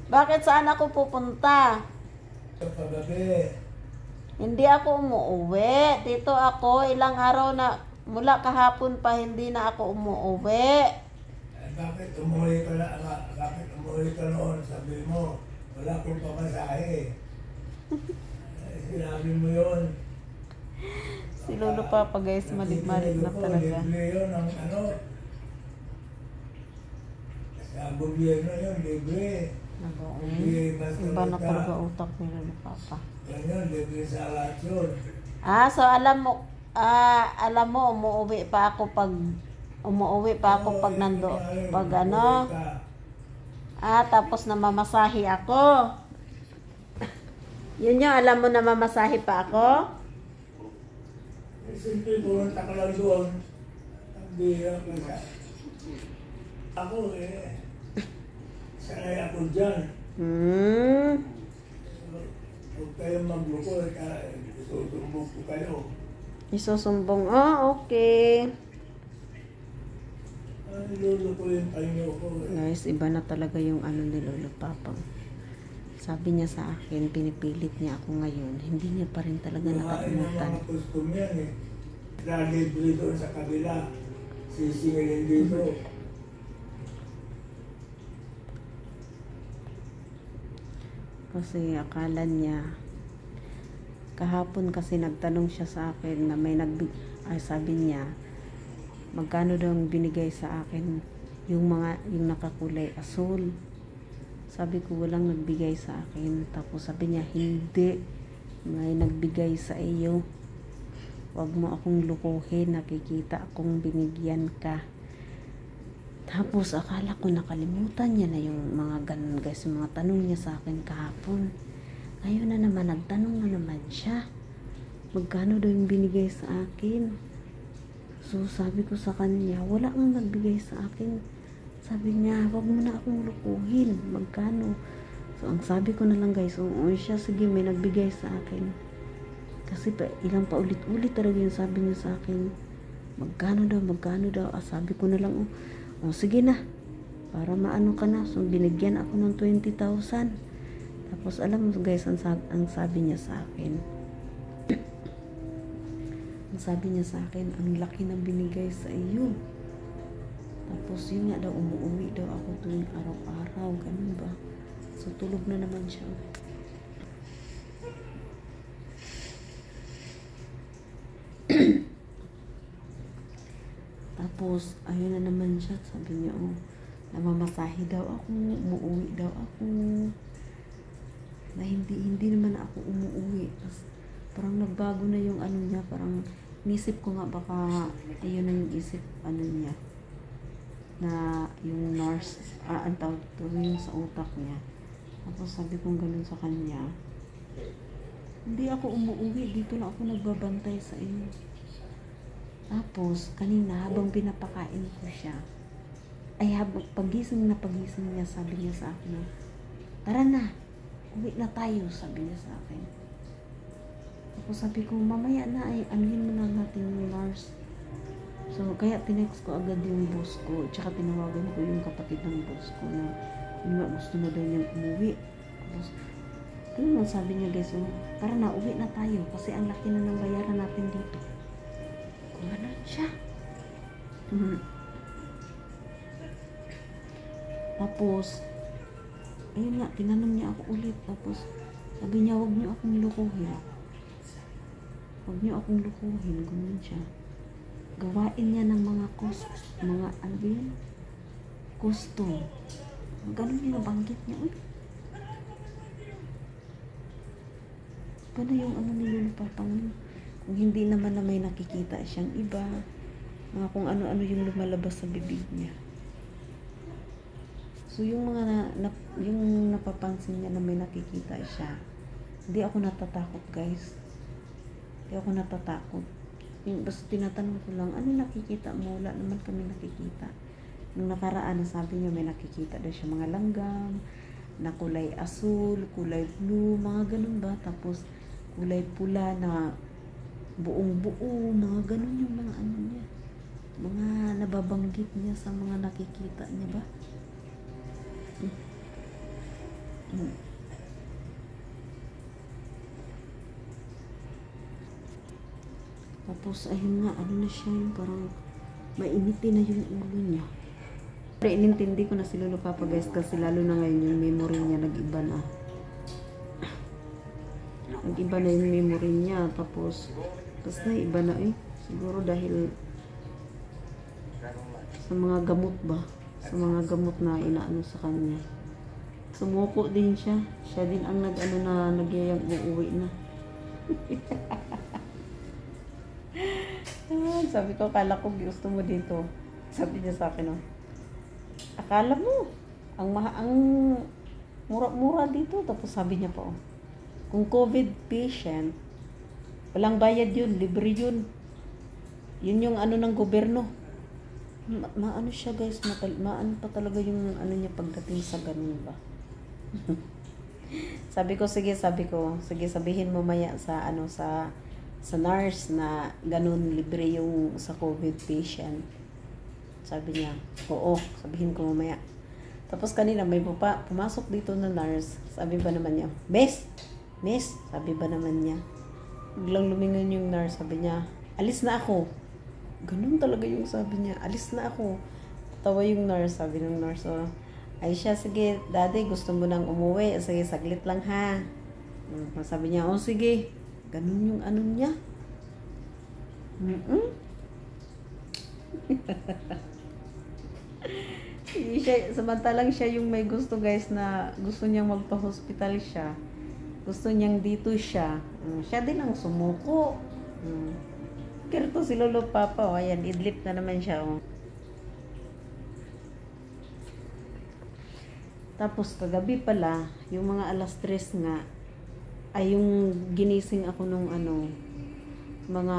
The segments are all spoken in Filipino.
Bakit saan ako pupunta? Sa pagabi. Hindi ako umuuwi. Dito ako, ilang araw na, mula kahapon pa hindi na ako umuuwi. Eh, bakit umuwi ka na? Bakit umuwi ka noon? Sabi mo, wala akong pamasahe. Sinabi mo yun. Si Lolo Papa guys, malig-malig na talaga. Libre yun ang ano. Sa gobyerno yun, libre. Iba na talaga utak ni Lolo Papa. Yan yun, libre sa lahat yun. So alam mo, umuuwi pa ako pag pag ano. Tapos namamasahe ako. Yun yung alam mo, namamasahe pa ako. Simple, pumunta ka lang doon. Ang bihirap na siya. Ako sanay ako dyan. Huwag kayong magluko, isusumbong ko kayo. Isusumbong, okay. Lulukuin kayo ko. Guys, iba na talaga yung ano ni Lolo Papa. Sabi niya sa akin, pinipilit niya ako ngayon. Hindi niya pa rin talaga nakalimutan. Mga custom yan Lalibre doon sa kabila. Sisingilin dito. Kasi akala niya, kahapon kasi nagtanong siya sa akin na sabi niya, magkano daw ang binigay sa akin yung nakakulay asul. Sabi ko, walang nagbigay sa akin. Tapos sabi niya, hindi, may nagbigay sa iyo. Wag mo akong lukuhin, nakikita akong binigyan ka. Tapos akala ko nakalimutan niya na yung mga ganun guys, yung mga tanong niya sa akin kahapon. Ngayon na naman, nagtanong na naman siya, magkano daw yung binigay sa akin. So sabi ko sa kanya, wala kang nagbigay sa akin. Sabi niya, wag mo na akong lukuhin, magkano. So ang sabi ko na lang guys, siya, sige, may nagbigay sa akin. Kasi ilang paulit-ulit talaga yung sabi niya sa akin, magkano daw. Sabi ko na lang, sige na, para maano ka na. So binigyan ako ng 20,000. Tapos alam mo guys, ang sabi niya sa akin, ang sabi niya sa akin, ang laki na binigay sa iyo. Tapos yun nga daw, umuwi daw ako tuwing araw-araw, ganun ba. So tulog na naman siya. Tapos ayun na naman siya, sabi niya, namamasahe daw ako, umuwi daw ako. Na hindi naman ako umuwi. Tapos parang nagbago na yung ano niya, parang nisip ko nga baka ayun na yung isip ano niya, na yung nurse, ang tawag to, yung sa utak niya. Tapos sabi kong ganun sa kanya, hindi ako umuwi, dito lang ako nagbabantay sa iyo. Tapos kanina habang pinapakain ko siya, habang pagising niya, sabi niya sa akin, tara na, uwi na tayo, sabi niya sa akin. Tapos sabi ko, mamaya na, anuhin mo na natin yung nurse. So kaya tinext ko agad yung boss ko, tsaka tinawagan ko yung kapatid ng boss ko na gusto na daw niyang umuwi. Tapos ano sabi niya guys, tara na, uwi na tayo kasi ang laki na ng bayaran natin dito. Kumanan siya. Tapos ayun nga, tinanong niya ako ulit. Tapos sabi niya, wag niyo akong lukuhin. Wag niyo akong lukuhin, ganun siya. Gawain niya ng mga ano yun? Custom. Ganun yung nabanggit niya. Paano yung ano ni Lolo Papa mo? Kung hindi naman na may nakikita siyang iba, mga kung ano-ano yung lumalabas sa bibig niya. So yung mga yung napapansin niya na may nakikita siya, hindi ako natatakot guys. Hindi ako natatakot. Basta tinatanong ko lang, ano nakikita mo? Wala naman kami nakikita. Nung nakaraan, sabi niya may nakikita daw siya mga langgam, na kulay asul, kulay blue, mga ganun ba? Tapos kulay pula na buong-buo, mga ganun yung mga ano niya. Mga nababanggit niya sa mga nakikita niya ba? Mm. Tapos ayun nga, ano na siya yung parang mainitin na yung ulo niya. Pero inintindi ko na si Lolo Papa guys kasi lalo na ngayon yung memory niya nag-iba na. Nag-iba na yung memory niya. Tapos na iba na eh. Siguro dahil sa mga gamot ba? Sa mga gamot na inaano sa kanya. Sumuko din siya. Siya din ang nag-ano na nagyayang uuwi na. Sabi ko, akala ko gusto mo dito. Sabi niya sa akin, oh. Akala mo, ang mura-mura dito. Tapos sabi niya pa, oh, kung COVID patient, walang bayad yun, libre yun. Yun yung ano ng gobyerno. Maano siya guys, maano pa talaga yung ano niya pagdating sa ganun ba. Sabi ko, sige, sabihin mo maya sa ano sa nurse na ganun libre yung sa COVID patient. Sabi niya, oo, sabihin ko mamaya. Tapos kanina may pumasok dito na nurse. Sabi ba naman niya, Miss, sabi ba naman niya. Biglang lumingon yung nurse, sabi niya, alis na ako. Ganun talaga yung sabi niya, alis na ako. Tawa yung nurse, sabi ng nurse, oh, ay siya, sige, daddy, gusto mo nang umuwi. Sige, saglit lang ha. Sabi niya, oh sige. Ganun yung ano niya. Samantalang siya yung may gusto guys na gusto niyang magpa-hospital siya. Gusto niyang dito siya. Siya din ang sumuko. Pero to si Lolo Papa, oh, ayan, idlip na naman siya. Oh. Tapos kagabi pala, yung mga alas 3 nga, ay yung ginising ako nung ano, mga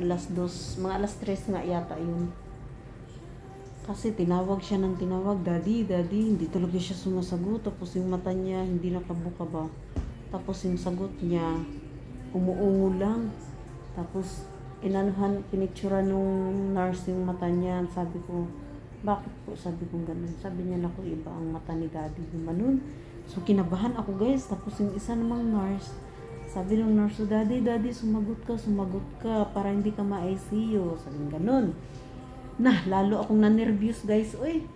alas 2, mga alas 3 nga yata yun. Kasi tinawag siya ng tinawag, daddy, hindi talaga siya sumasagot. Tapos yung mata niya, hindi nakabuka ba. Tapos yung sagot niya, umuungo lang. Tapos pinictura nung nurse yung mata niya. Sabi ko, bakit po? Sabi ko ganun. Sabi niya, naku, iba ang mata ni daddy. Ganun. So kinabahan ako guys. Tapos yung isa namang nurse, sabi ng nurse, daddy, sumagot ka para hindi ka ma-ICU. Sabi ganun. Lalo akong na-nervous guys. Uy.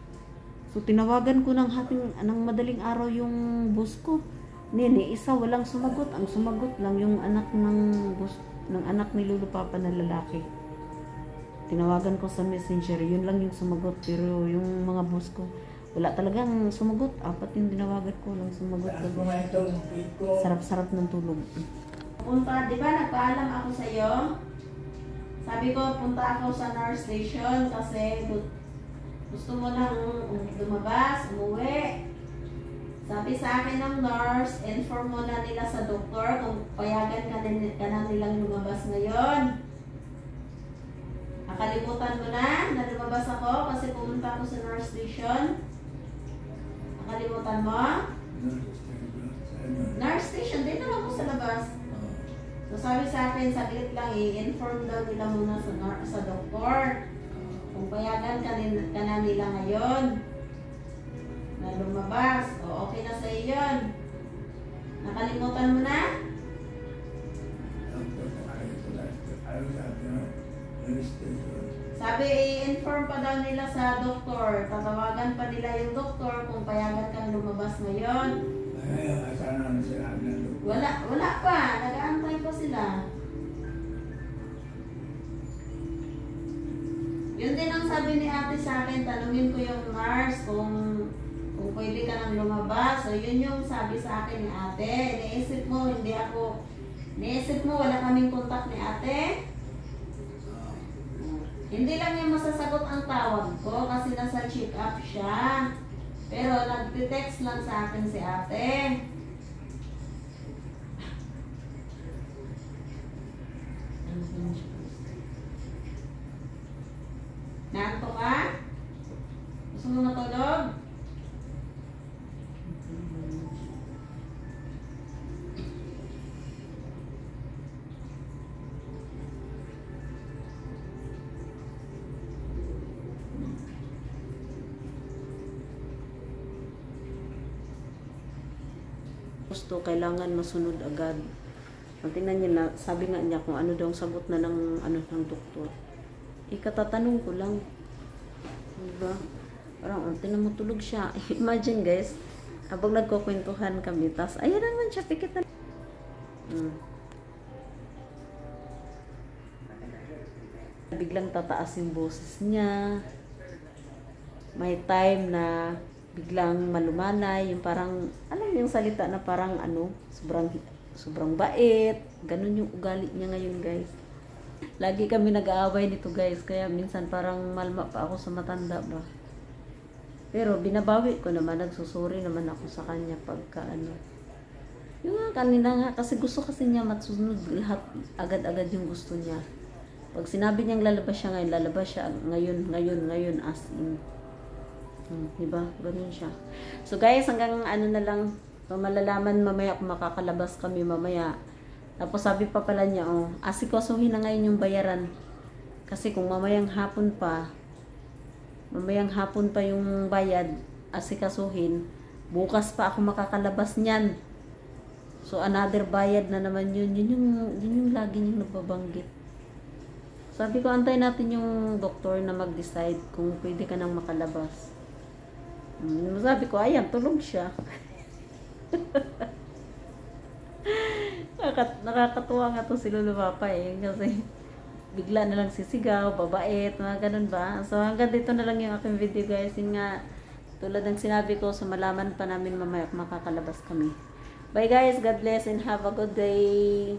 So tinawagan ko ng madaling araw yung boss ko. Nini, isa walang sumagot. Ang sumagot lang yung anak ng anak ni Lolo Papa na lalaki. Tinawagan ko sa messenger, yun lang yung sumagot. Pero yung mga boss ko, wala talagang sumagot. 4 yung tinawagan ko lang sumagot. Sarap-sarap ng tulog. Punta, di ba nagpaalam ako sa iyo? Sabi ko, punta ako sa nurse station kasi gusto mo nang lumabas, umuwi. Sabi sa akin ng nurse, inform mo na nila sa doktor kung payagan ka na nilang lumabas ngayon. Nakalimutan mo na lumabas ako kasi pumunta ako sa nurse station. Nakalimutan mo? Nurse station, din naman ko sa labas. So sabi sa akin, saglit lang, i-inform daw nila muna sa doktor kung payagan ka na nila ngayon na lumabas. O okay na sa iyo yun. Nakalimutan mo na? Sabi, i-inform pa daw nila sa doktor. Tatawagan pa nila yung doktor kung payagan kang lumabas ngayon. Wala pa. Nag-aantay pa sila. Yun din ang sabi ni ate sa akin. Tanungin ko yung nurse kung pwede ka nang lumabas. So yun yung sabi sa akin ni ate. Iniisip mo wala kaming kontak ni ate. Hindi lang niya masasagot ang tawag ko kasi nasa check up siya. Pero nag-text lang sa akin si ate. Nanto ka? Gusto mo matulog? Gusto, kailangan masunod agad. Ang tingnan niyo na, sabi nga niya kung ano daw ang sagot na ng doktor. Ikatatanong ko lang. Diba? Parang, tingnan mo tulog siya. Imagine guys, habang nagkukwentuhan kami, tas ayan naman siya, pikit na. Biglang tataas yung boses niya. May time na biglang malumanay, yung parang, alam mo yung salita na parang sobrang bait. Ganun yung ugali niya ngayon guys. Lagi kami nag-aaway nito guys, kaya minsan parang malma pa ako sa matanda ba. Pero binabawi ko naman, nagsusuri naman ako sa kanya pagka ano. Yung nga kanina nga, kasi gusto kasi niya matsunod lahat, agad-agad yung gusto niya. Pag sinabi niyang lalabas siya ngayon, lalabas siya ngayon, as in. Diba? Ganun siya. So guys, hanggang ano na lang, malalaman mamaya kung makakalabas kami mamaya. Tapos sabi pa pala niya, asikasuhin na ngayon yung bayaran. Kasi kung mamayang hapon pa yung bayad, asikasuhin, bukas pa ako makakalabas niyan. So another bayad na naman yun. Yun yung lagi niyong nagbabanggit. Sabi ko, antay natin yung doktor na mag-decide kung pwede ka nang makalabas. Sabi ko, ayan, tulog siya. Nakakatuwa nga to si Lolo Papa kasi bigla na lang sisigaw, babait, mga ganun ba. So hanggang dito na lang yung aking video guys. Yun nga, tulad ng sinabi ko, so malaman pa namin mamaya kung makakalabas kami. Bye guys, God bless and have a good day.